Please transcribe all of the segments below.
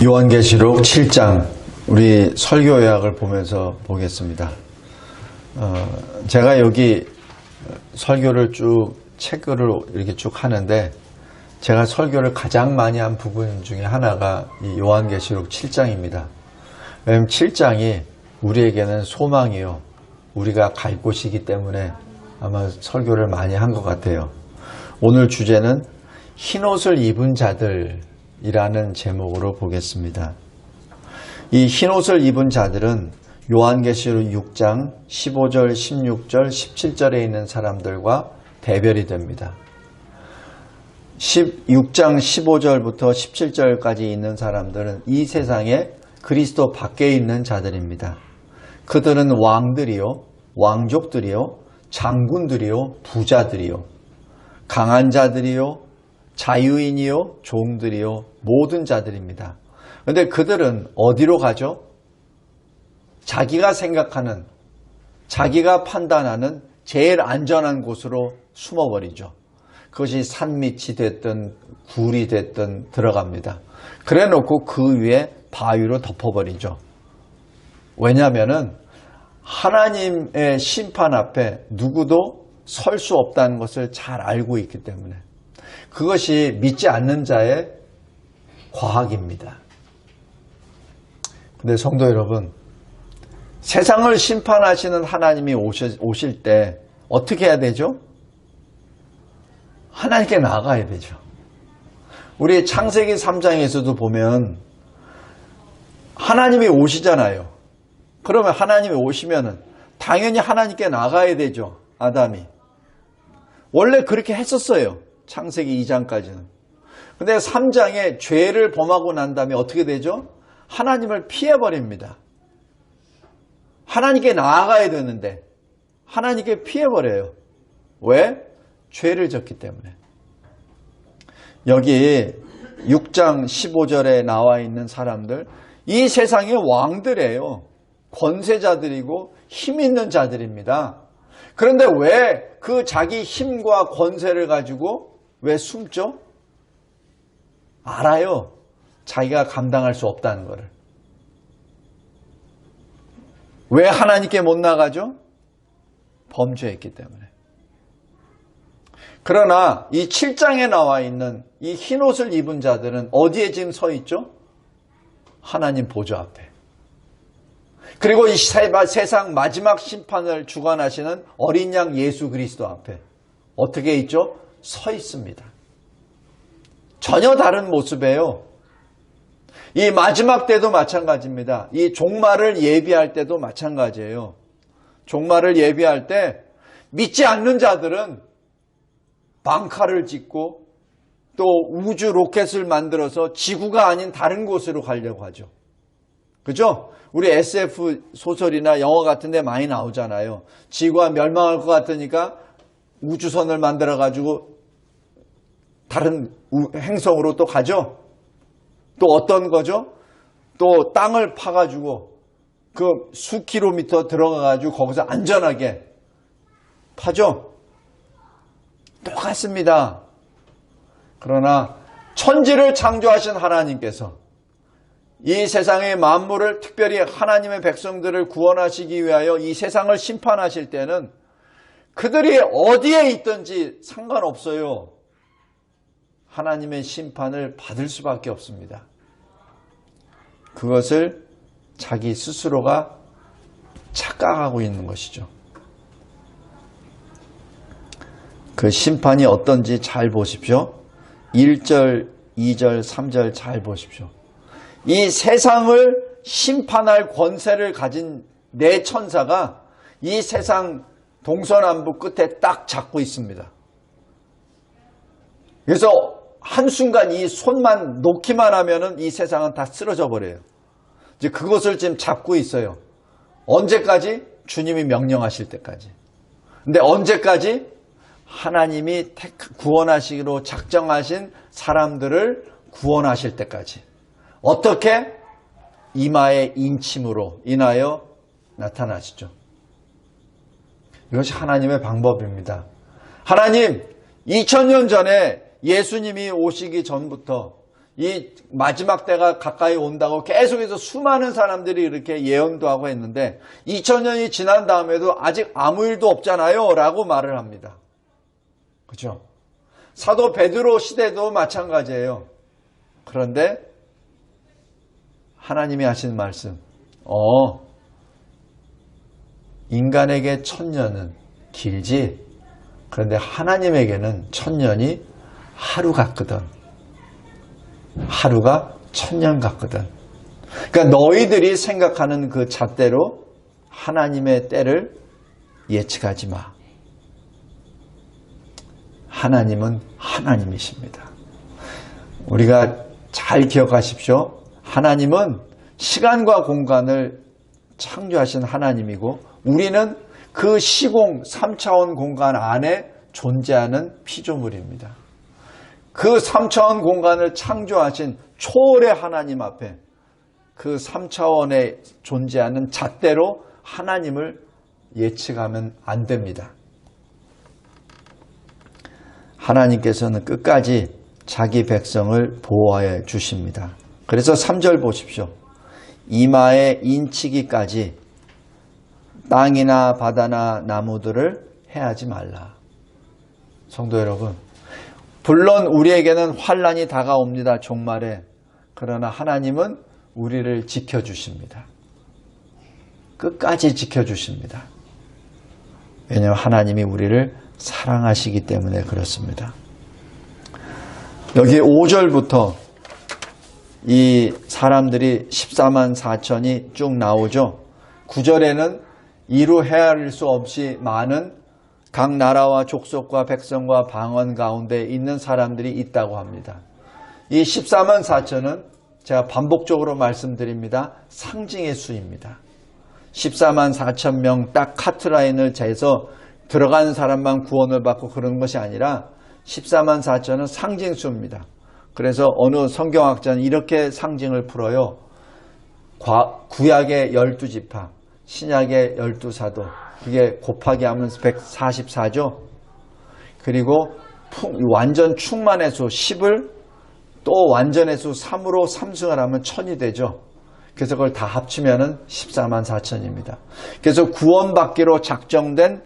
요한계시록 7장 우리 설교 요약을 보면서 보겠습니다. 제가 여기 설교를 쭉 책으로 이렇게 쭉 하는데 제가 설교를 가장 많이 한 부분 중에 하나가 이 요한계시록 7장입니다. 왜냐하면 7장이 우리에게는 소망이요, 우리가 갈 곳이기 때문에 아마 설교를 많이 한 것 같아요. 오늘 주제는 흰옷을 입은 자들이라는 제목으로 보겠습니다. 이 흰옷을 입은 자들은 요한계시록 6장 15절, 16절, 17절에 있는 사람들과 대별이 됩니다. 6장 15절부터 17절까지 있는 사람들은 이 세상에 그리스도 밖에 있는 자들입니다. 그들은 왕들이요, 왕족들이요, 장군들이요, 부자들이요, 강한 자들이요, 자유인이요, 종들이요, 모든 자들입니다. 그런데 그들은 어디로 가죠? 자기가 생각하는, 자기가 판단하는 제일 안전한 곳으로 숨어버리죠. 그것이 산밑이 됐든 굴이 됐든 들어갑니다. 그래 놓고 그 위에 바위로 덮어버리죠. 왜냐하면 하나님의 심판 앞에 누구도 설 수 없다는 것을 잘 알고 있기 때문에 그것이 믿지 않는 자의 과학입니다. 근데 성도 여러분, 세상을 심판하시는 하나님이 오실 때 어떻게 해야 되죠? 하나님께 나아가야 되죠. 우리 창세기 3장에서도 보면 하나님이 오시잖아요. 그러면 하나님이 오시면은 당연히 하나님께 나가야 되죠. 아담이. 원래 그렇게 했었어요. 창세기 2장까지는. 근데 3장에 죄를 범하고 난 다음에 어떻게 되죠? 하나님을 피해버립니다. 하나님께 나아가야 되는데 하나님께 피해버려요. 왜? 죄를 졌기 때문에. 여기 6장 15절에 나와 있는 사람들, 이 세상의 왕들이에요. 권세자들이고 힘 있는 자들입니다. 그런데 왜 그 자기 힘과 권세를 가지고 왜 숨죠? 알아요. 자기가 감당할 수 없다는 것을. 왜 하나님께 못 나가죠? 범죄했기 때문에. 그러나 이 7장에 나와 있는 이 흰옷을 입은 자들은 어디에 지금 서 있죠? 하나님 보좌 앞에. 그리고 이 세상 마지막 심판을 주관하시는 어린 양 예수 그리스도 앞에 어떻게 있죠? 서 있습니다. 전혀 다른 모습이에요. 이 마지막 때도 마찬가지입니다. 이 종말을 예비할 때도 마찬가지예요. 종말을 예비할 때 믿지 않는 자들은 방카를 짓고 또 우주 로켓을 만들어서 지구가 아닌 다른 곳으로 가려고 하죠. 그죠? 우리 SF 소설이나 영화 같은 데 많이 나오잖아요. 지구가 멸망할 것 같으니까 우주선을 만들어 가지고 다른 행성으로 또 가죠. 또 어떤 거죠? 또 땅을 파가지고 그 수 킬로미터 들어가가지고 거기서 안전하게 파죠. 똑같습니다. 그러나 천지를 창조하신 하나님께서 이 세상의 만물을, 특별히 하나님의 백성들을 구원하시기 위하여 이 세상을 심판하실 때는 그들이 어디에 있든지 상관없어요. 하나님의 심판을 받을 수밖에 없습니다. 그것을 자기 스스로가 착각하고 있는 것이죠. 그 심판이 어떤지 잘 보십시오. 1절, 2절, 3절 잘 보십시오. 이 세상을 심판할 권세를 가진 네 천사가 이 세상 동서남북 끝에 딱 잡고 있습니다. 그래서 한순간 이 손만 놓기만 하면은 이 세상은 다 쓰러져 버려요. 이제 그것을 지금 잡고 있어요. 언제까지? 주님이 명령하실 때까지. 근데 언제까지? 하나님이 구원하시기로 작정하신 사람들을 구원하실 때까지. 어떻게? 이마의 인침으로 인하여 나타나시죠. 이것이 하나님의 방법입니다. 하나님, 2000년 전에 예수님이 오시기 전부터 이 마지막 때가 가까이 온다고 계속해서 수많은 사람들이 이렇게 예언도 하고 했는데 2000년이 지난 다음에도 아직 아무 일도 없잖아요 라고 말을 합니다. 그렇죠? 사도 베드로 시대도 마찬가지예요. 그런데 하나님이 하신 말씀, 인간에게 1000년은 길지, 그런데 하나님에게는 1000년이 하루 같거든. 하루가 1000년 같거든. 그러니까 너희들이 생각하는 그 잣대로 하나님의 때를 예측하지 마. 하나님은 하나님이십니다. 우리가 잘 기억하십시오. 하나님은 시간과 공간을 창조하신 하나님이고 우리는 그 시공 3차원 공간 안에 존재하는 피조물입니다. 그 3차원 공간을 창조하신 초월의 하나님 앞에 그 3차원에 존재하는 잣대로 하나님을 예측하면 안 됩니다. 하나님께서는 끝까지 자기 백성을 보호해 주십니다. 그래서 3절 보십시오. 이마에 인치기까지 땅이나 바다나 나무들을 해하지 말라. 성도 여러분, 물론 우리에게는 환난이 다가옵니다. 종말에. 그러나 하나님은 우리를 지켜주십니다. 끝까지 지켜주십니다. 왜냐하면 하나님이 우리를 사랑하시기 때문에 그렇습니다. 여기 5절부터 이 사람들이 14만 4천이 쭉 나오죠. 9절에는 이루 헤아릴 수 없이 많은 각 나라와 족속과 백성과 방언 가운데 있는 사람들이 있다고 합니다. 이 14만 4천은 제가 반복적으로 말씀드립니다. 상징의 수입니다. 14만 4천 명 딱 카트라인을 재서 들어가는 사람만 구원을 받고 그런 것이 아니라 14만 4천은 상징수입니다. 그래서 어느 성경학자는 이렇게 상징을 풀어요. 구약의 12지파, 신약의 12사도, 그게 곱하기 하면 144죠. 그리고 완전 충만의 수 10을 또 완전의 수 3으로 3승을 하면 1000이 되죠. 그래서 그걸 다 합치면 14만 4천입니다. 그래서 구원받기로 작정된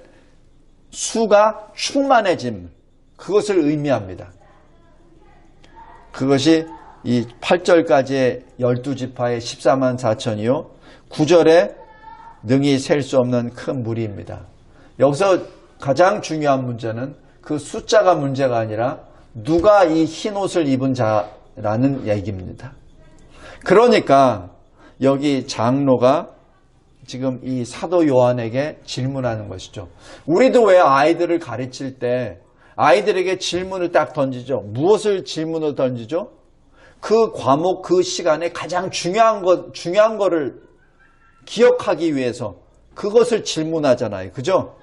수가 충만해짐, 그것을 의미합니다. 그것이 이 8절까지의 12지파의 14만 4천이요. 9절에 능히 셀 수 없는 큰 무리입니다. 여기서 가장 중요한 문제는 그 숫자가 문제가 아니라 누가 이 흰 옷을 입은 자라는 얘기입니다. 그러니까 여기 장로가 지금 이 사도 요한에게 질문하는 것이죠. 우리도 왜 아이들을 가르칠 때 아이들에게 질문을 딱 던지죠. 무엇을 질문을 던지죠? 그 과목, 그 시간에 가장 중요한 거를 기억하기 위해서 그것을 질문하잖아요. 그죠?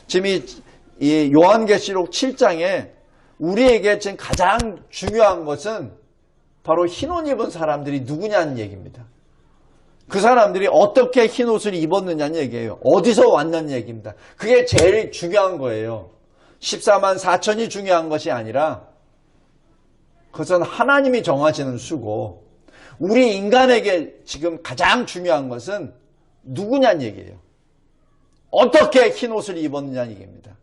지금 이 요한계시록 7장에 우리에게 지금 가장 중요한 것은 바로 흰옷 입은 사람들이 누구냐는 얘기입니다. 그 사람들이 어떻게 흰옷을 입었느냐는 얘기예요. 어디서 왔냐는 얘기입니다. 그게 제일 중요한 거예요. 14만 4천이 중요한 것이 아니라 그것은 하나님이 정하시는 수고 우리 인간에게 지금 가장 중요한 것은 누구냐는 얘기예요. 어떻게 흰옷을 입었느냐는 얘기입니다.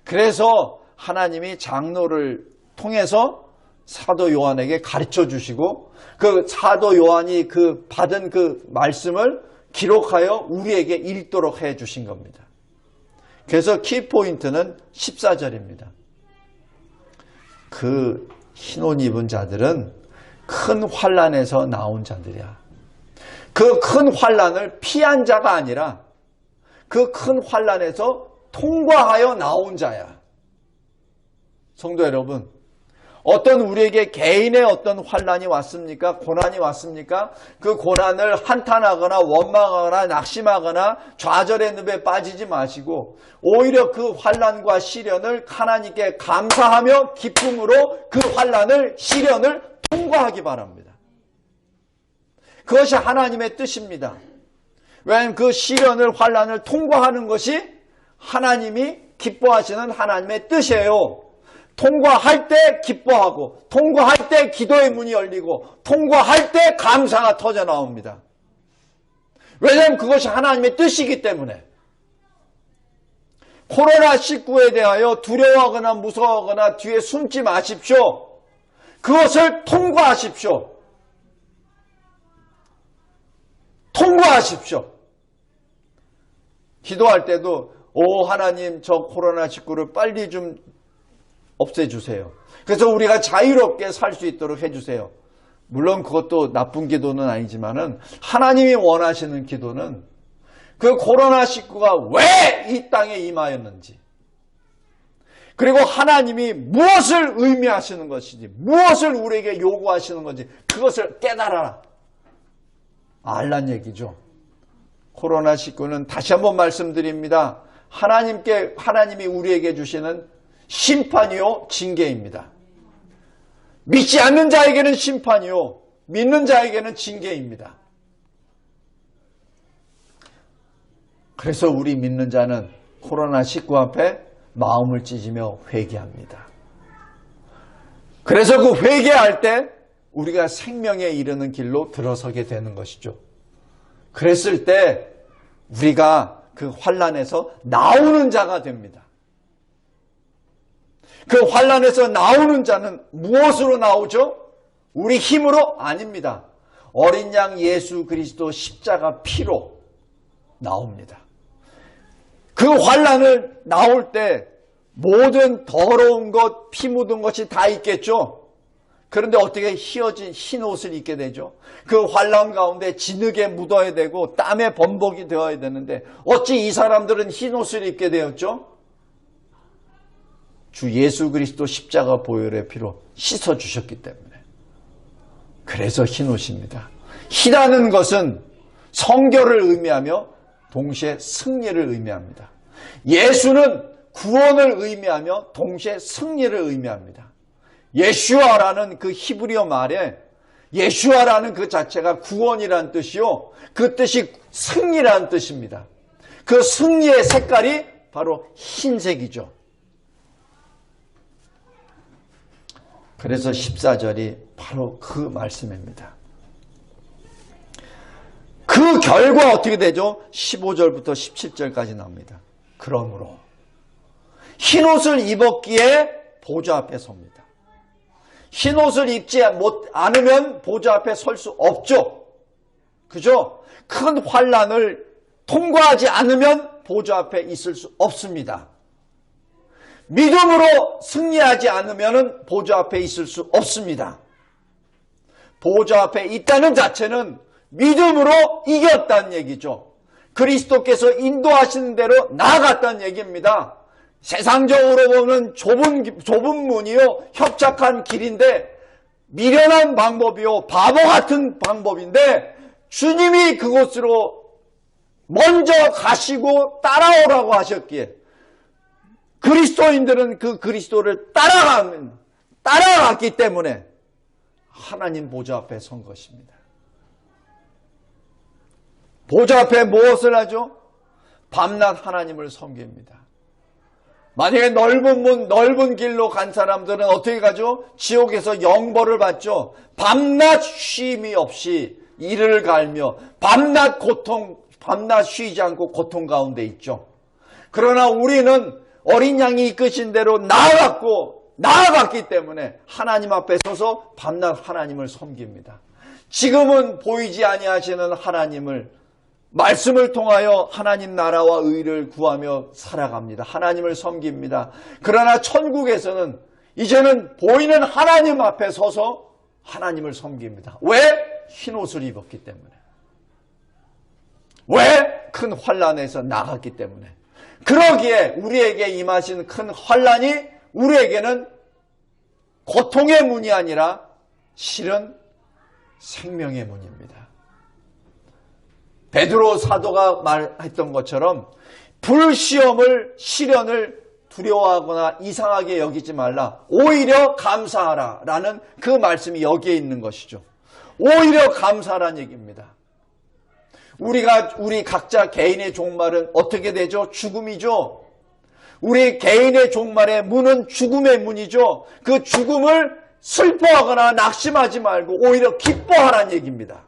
그래서 하나님이 장로를 통해서 사도 요한에게 가르쳐 주시고 그 사도 요한이 그 받은 그 말씀을 기록하여 우리에게 읽도록 해 주신 겁니다. 그래서 키포인트는 14절입니다. 그 흰옷 입은 자들은 큰 환난에서 나온 자들이야. 그 큰 환난을 피한 자가 아니라 그 큰 환난에서 통과하여 나온 자야. 성도 여러분, 어떤 우리에게 개인의 어떤 환난이 왔습니까? 고난이 왔습니까? 그 고난을 한탄하거나 원망하거나 낙심하거나 좌절의 늪에 빠지지 마시고 오히려 그 환난과 시련을 하나님께 감사하며 기쁨으로 그 환난을 시련을 통과하기 바랍니다. 그것이 하나님의 뜻입니다. 왜냐하면 그 시련을 환난을 통과하는 것이 하나님이 기뻐하시는 하나님의 뜻이에요. 통과할 때 기뻐하고, 통과할 때 기도의 문이 열리고, 통과할 때 감사가 터져 나옵니다. 왜냐하면 그것이 하나님의 뜻이기 때문에. 코로나19에 대하여 두려워하거나 무서워하거나 뒤에 숨지 마십시오. 그것을 통과하십시오. 통과하십시오. 기도할 때도 오 하나님 저 코로나19를 빨리 좀 없애주세요. 그래서 우리가 자유롭게 살 수 있도록 해주세요. 물론 그것도 나쁜 기도는 아니지만은 하나님이 원하시는 기도는 그 코로나19가 왜 이 땅에 임하였는지, 그리고 하나님이 무엇을 의미하시는 것인지, 무엇을 우리에게 요구하시는 건지 그것을 깨달아라. 알란 얘기죠. 코로나19는 다시 한번 말씀드립니다. 하나님이 우리에게 주시는 심판이요 징계입니다. 믿지 않는 자에게는 심판이요 믿는 자에게는 징계입니다. 그래서 우리 믿는 자는 코로나19 앞에 마음을 찢으며 회개합니다. 그래서 그 회개할 때 우리가 생명에 이르는 길로 들어서게 되는 것이죠. 그랬을 때 우리가 그 환난에서 나오는 자가 됩니다. 그 환난에서 나오는 자는 무엇으로 나오죠? 우리 힘으로 아닙니다. 어린 양 예수 그리스도 십자가 피로 나옵니다. 그 환난을 나올 때 모든 더러운 것, 피 묻은 것이 다 있겠죠. 그런데 어떻게 휘어진 흰 옷을 입게 되죠? 그 환난 가운데 진흙에 묻어야 되고 땀에 범벅이 되어야 되는데 어찌 이 사람들은 흰 옷을 입게 되었죠? 주 예수 그리스도 십자가 보혈의 피로 씻어주셨기 때문에. 그래서 흰 옷입니다. 희라는 것은 성결을 의미하며 동시에 승리를 의미합니다. 예수는 구원을 의미하며 동시에 승리를 의미합니다. 예슈아라는 그 히브리어 말에 예슈아라는 그 자체가 구원이라는 뜻이요. 그 뜻이 승리라는 뜻입니다. 그 승리의 색깔이 바로 흰색이죠. 그래서 14절이 바로 그 말씀입니다. 그 결과 어떻게 되죠? 15절부터 17절까지 나옵니다. 그러므로 흰옷을 입었기에 보좌 앞에 섭니다. 흰옷을 입지 않으면 보좌 앞에 설 수 없죠. 그죠? 큰 환난을 통과하지 않으면 보좌 앞에 있을 수 없습니다. 믿음으로 승리하지 않으면 보좌 앞에 있을 수 없습니다. 보좌 앞에 있다는 자체는 믿음으로 이겼다는 얘기죠. 그리스도께서 인도하시는 대로 나아갔다는 얘기입니다. 세상적으로 보면 좁은 문이요, 협착한 길인데 미련한 방법이요, 바보 같은 방법인데 주님이 그곳으로 먼저 가시고 따라오라고 하셨기에 그리스도인들은 그 그리스도를 따라갔기 때문에 하나님 보좌 앞에 선 것입니다. 보좌 앞에 무엇을 하죠? 밤낮 하나님을 섬깁니다. 만약에 넓은 문, 넓은 길로 간 사람들은 어떻게 가죠? 지옥에서 영벌을 받죠. 밤낮 쉼이 없이 이를 갈며 밤낮 쉬지 않고 고통 가운데 있죠. 그러나 우리는 어린 양이 이끄신 대로 나아갔기 때문에 하나님 앞에 서서 밤낮 하나님을 섬깁니다. 지금은 보이지 아니하시는 하나님을 말씀을 통하여 하나님 나라와 의를 구하며 살아갑니다. 하나님을 섬깁니다. 그러나 천국에서는 이제는 보이는 하나님 앞에 서서 하나님을 섬깁니다. 왜? 흰옷을 입었기 때문에. 왜? 큰 환난에서 나갔기 때문에. 그러기에 우리에게 임하신 큰 환난이 우리에게는 고통의 문이 아니라 실은 생명의 문입니다. 베드로 사도가 말했던 것처럼 시련을 두려워하거나 이상하게 여기지 말라. 오히려 감사하라 라는 그 말씀이 여기에 있는 것이죠. 오히려 감사라는 얘기입니다. 우리 각자 개인의 종말은 어떻게 되죠? 죽음이죠. 우리 개인의 종말의 문은 죽음의 문이죠. 그 죽음을 슬퍼하거나 낙심하지 말고 오히려 기뻐하라는 얘기입니다.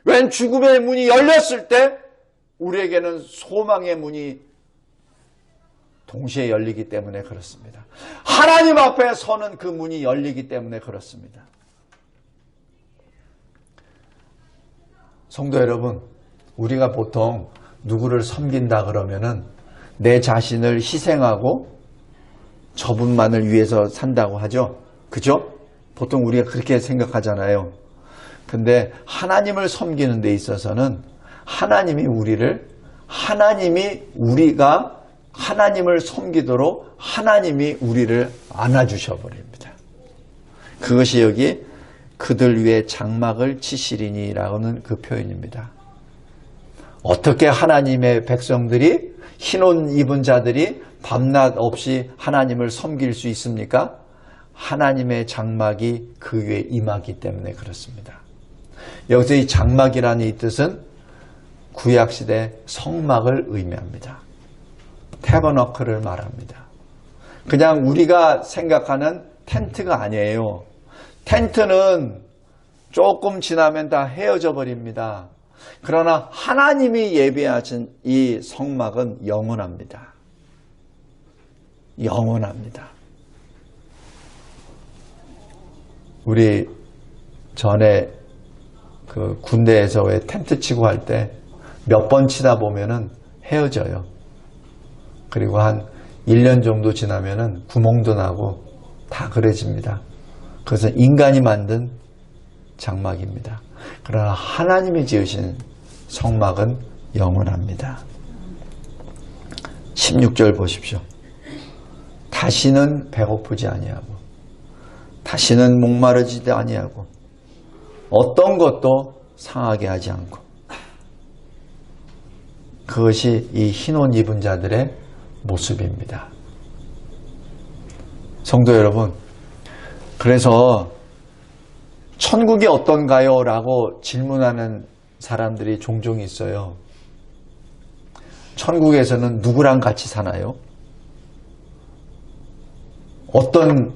웬 죽음의 문이 열렸을 때 우리에게는 소망의 문이 동시에 열리기 때문에 그렇습니다. 하나님 앞에 서는 그 문이 열리기 때문에 그렇습니다. 성도 여러분, 우리가 보통 누구를 섬긴다 그러면은 내 자신을 희생하고 저분만을 위해서 산다고 하죠. 그죠? 보통 우리가 그렇게 생각하잖아요. 근데 하나님을 섬기는 데 있어서는 우리가 하나님을 섬기도록 하나님이 우리를 안아주셔 버립니다. 그것이 여기 그들 위에 장막을 치시리니 라는 그 표현입니다. 어떻게 하나님의 백성들이 흰옷 입은 자들이 밤낮 없이 하나님을 섬길 수 있습니까? 하나님의 장막이 그 위에 임하기 때문에 그렇습니다. 여기서 이 장막이라는 이 뜻은 구약시대 성막을 의미합니다. 태버너클을 말합니다. 그냥 우리가 생각하는 텐트가 아니에요. 텐트는 조금 지나면 다 헤어져 버립니다. 그러나 하나님이 예비하신 이 성막은 영원합니다. 영원합니다. 우리 전에 그 군대에서 왜 텐트 치고 할 때 몇 번 치다 보면은 헤어져요. 그리고 한 1년 정도 지나면은 구멍도 나고 다 그래집니다. 그것은 인간이 만든 장막입니다. 그러나 하나님이 지으신 성막은 영원합니다. 16절 보십시오. 다시는 배고프지 아니하고 다시는 목마르지도 아니하고 어떤 것도 상하게 하지 않고 그것이 이 흰옷 입은 자들의 모습입니다. 성도 여러분, 그래서 천국이 어떤가요? 라고 질문하는 사람들이 종종 있어요. 천국에서는 누구랑 같이 사나요? 어떤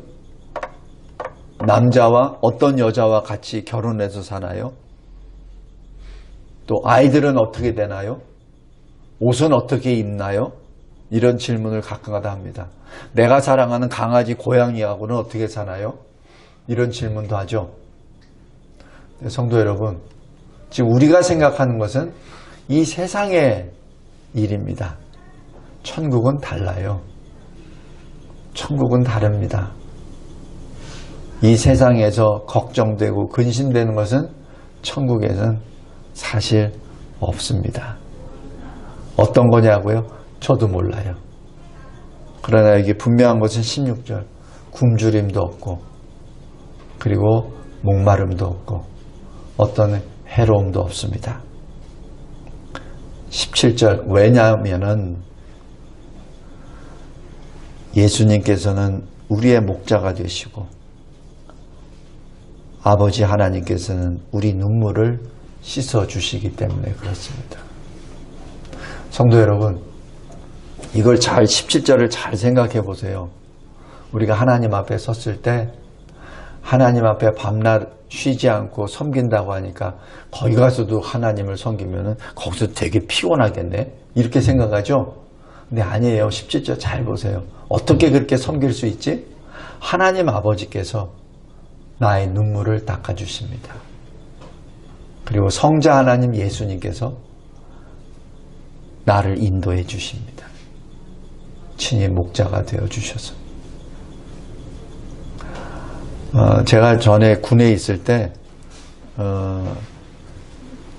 남자와 어떤 여자와 같이 결혼해서 사나요? 또 아이들은 어떻게 되나요? 옷은 어떻게 입나요? 이런 질문을 가끔가다 합니다. 내가 사랑하는 강아지, 고양이하고는 어떻게 사나요? 이런 질문도 하죠. 성도 여러분, 지금 우리가 생각하는 것은 이 세상의 일입니다. 천국은 달라요. 천국은 다릅니다. 이 세상에서 걱정되고 근심되는 것은 천국에는 사실 없습니다. 어떤 거냐고요? 저도 몰라요. 그러나 여기 분명한 것은 16절. 굶주림도 없고 그리고 목마름도 없고 어떤 해로움도 없습니다. 17절. 왜냐하면은 예수님께서는 우리의 목자가 되시고 아버지 하나님께서는 우리 눈물을 씻어주시기 때문에 그렇습니다. 성도 여러분, 이걸 17절을 잘 생각해 보세요. 우리가 하나님 앞에 섰을 때 하나님 앞에 밤낮 쉬지 않고 섬긴다고 하니까 거기 가서도 하나님을 섬기면은 거기서 되게 피곤하겠네? 이렇게 생각하죠? 근데 아니에요. 17절 잘 보세요. 어떻게 그렇게 섬길 수 있지? 하나님 아버지께서 나의 눈물을 닦아주십니다. 그리고 성자 하나님 예수님께서 나를 인도해 주십니다. 친히 목자가 되어 주셔서. 제가 전에 군에 있을 때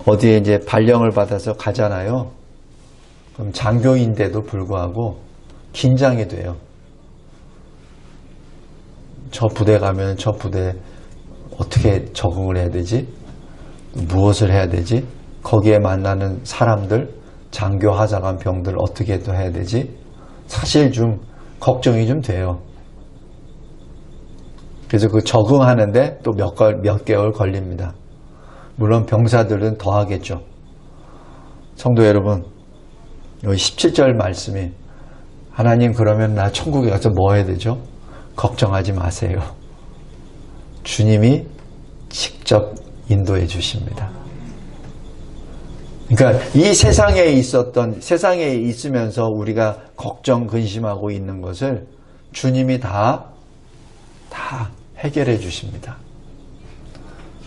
어디에 이제 발령을 받아서 가잖아요. 그럼 장교인데도 불구하고 긴장이 돼요. 저 부대 가면 저 부대 어떻게 적응을 해야 되지? 무엇을 해야 되지? 거기에 만나는 사람들, 장교 하자간 병들 어떻게 또 해야 되지? 사실 좀 걱정이 좀 돼요. 그래서 그 적응하는데 또 몇 개월 걸립니다. 물론 병사들은 더 하겠죠. 성도 여러분, 여기 17절 말씀이 하나님 그러면 나 천국에 가서 뭐 해야 되죠? 걱정하지 마세요. 주님이 직접 인도해 주십니다. 그러니까 이 세상에 있으면서 우리가 걱정, 근심하고 있는 것을 주님이 다 해결해 주십니다.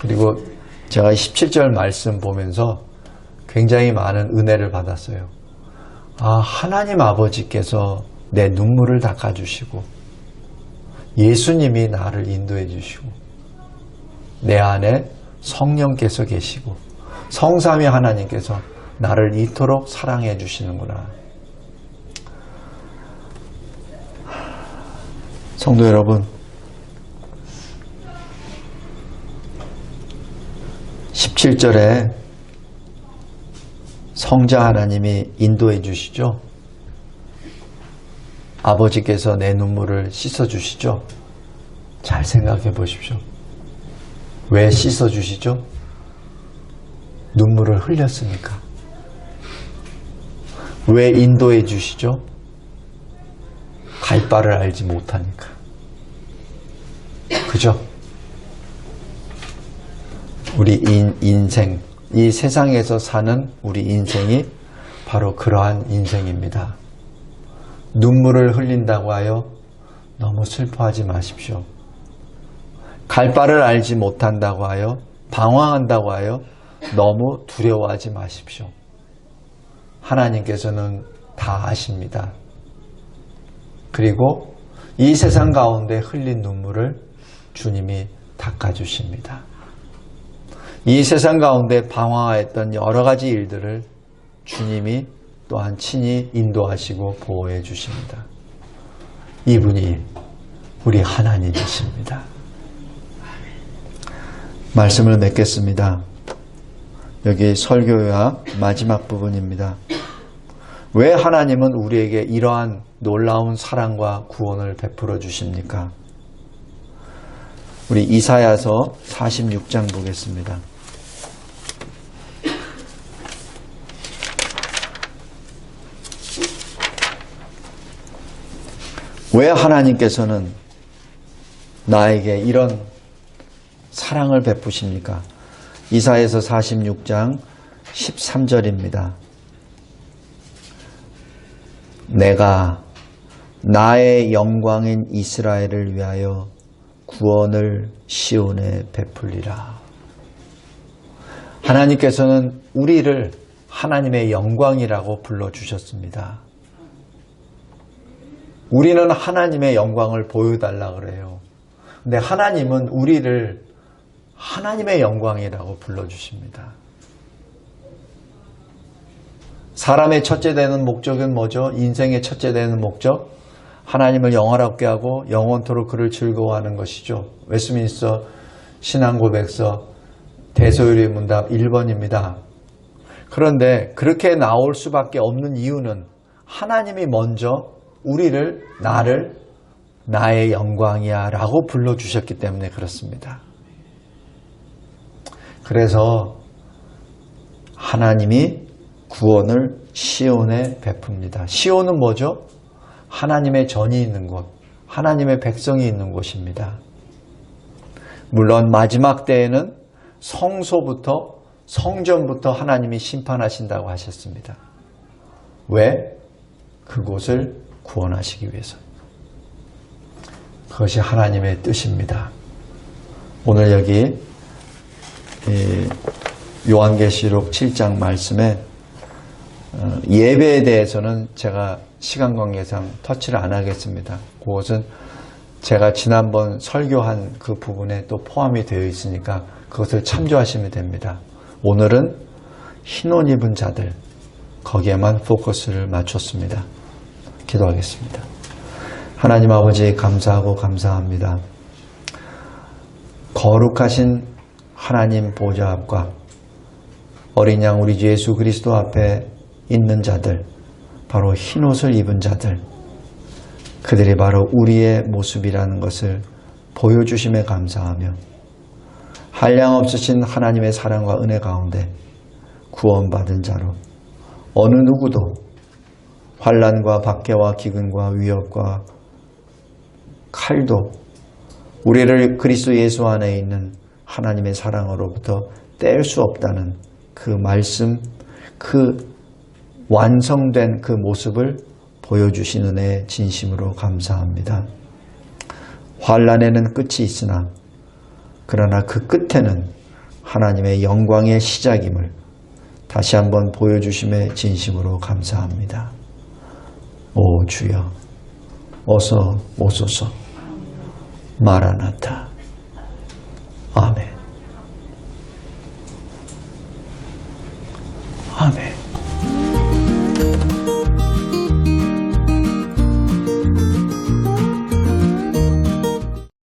그리고 제가 17절 말씀 보면서 굉장히 많은 은혜를 받았어요. 하나님 아버지께서 내 눈물을 닦아주시고 예수님이 나를 인도해 주시고 내 안에 성령께서 계시고 성삼위 하나님께서 나를 이토록 사랑해 주시는구나. 성도 여러분, 17절에 성자 하나님이 인도해 주시죠. 아버지께서 내 눈물을 씻어 주시죠. 잘 생각해 보십시오. 왜 씻어 주시죠? 눈물을 흘렸으니까. 왜 인도해 주시죠? 갈 바를 알지 못하니까. 그죠? 우리 인생, 이 세상에서 사는 우리 인생이 바로 그러한 인생입니다. 눈물을 흘린다고 하여 너무 슬퍼하지 마십시오. 갈 바를 알지 못한다고 하여, 방황한다고 하여 너무 두려워하지 마십시오. 하나님께서는 다 아십니다. 그리고 이 세상 가운데 흘린 눈물을 주님이 닦아주십니다. 이 세상 가운데 방황하였던 여러 가지 일들을 주님이 또한 친히 인도하시고 보호해 주십니다. 이분이 우리 하나님이십니다. 말씀을 맺겠습니다. 여기 설교요약 마지막 부분입니다. 왜 하나님은 우리에게 이러한 놀라운 사랑과 구원을 베풀어 주십니까? 우리 이사야서 46장 보겠습니다. 왜 하나님께서는 나에게 이런 사랑을 베푸십니까? 이사야서 46장 13절입니다. 내가 나의 영광인 이스라엘을 위하여 구원을 시온에 베풀리라. 하나님께서는 우리를 하나님의 영광이라고 불러주셨습니다. 우리는 하나님의 영광을 보여달라 그래요. 근데 하나님은 우리를 하나님의 영광이라고 불러주십니다. 사람의 첫째 되는 목적은 뭐죠? 인생의 첫째 되는 목적? 하나님을 영화롭게 하고 영원토록 그를 즐거워하는 것이죠. 웨스민스터 신앙고백서 대소요리 문답 1번입니다. 그런데 그렇게 나올 수밖에 없는 이유는 하나님이 먼저 우리를, 나를 나의 영광이야 라고 불러주셨기 때문에 그렇습니다. 그래서 하나님이 구원을 시온에 베풉니다. 시온은 뭐죠? 하나님의 전이 있는 곳, 하나님의 백성이 있는 곳입니다. 물론 마지막 때에는 성소부터, 성전부터 하나님이 심판하신다고 하셨습니다. 왜? 그곳을 구원하시기 위해서. 그것이 하나님의 뜻입니다. 오늘 여기 요한계시록 7장 말씀에 예배에 대해서는 제가 시간 관계상 터치를 안 하겠습니다. 그것은 제가 지난번 설교한 그 부분에 또 포함이 되어 있으니까 그것을 참조하시면 됩니다. 오늘은 흰 옷 입은 자들, 거기에만 포커스를 맞췄습니다. 기도하겠습니다. 하나님 아버지 감사하고 감사합니다. 거룩하신 하나님 보좌 앞과 어린 양 우리 주 예수 그리스도 앞에 있는 자들, 바로 흰 옷을 입은 자들, 그들이 바로 우리의 모습이라는 것을 보여주심에 감사하며 한량없으신 하나님의 사랑과 은혜 가운데 구원받은 자로 어느 누구도 환난과 박해와 기근과 위협과 칼도 우리를 그리스도 예수 안에 있는 하나님의 사랑으로부터 뗄 수 없다는 그 말씀, 그 완성된 그 모습을 보여주시는 은혜 진심으로 감사합니다. 환난에는 끝이 있으나 그러나 그 끝에는 하나님의 영광의 시작임을 다시 한번 보여주심에 진심으로 감사합니다. 오 주여 어서 오소서. 마라나타. 아멘.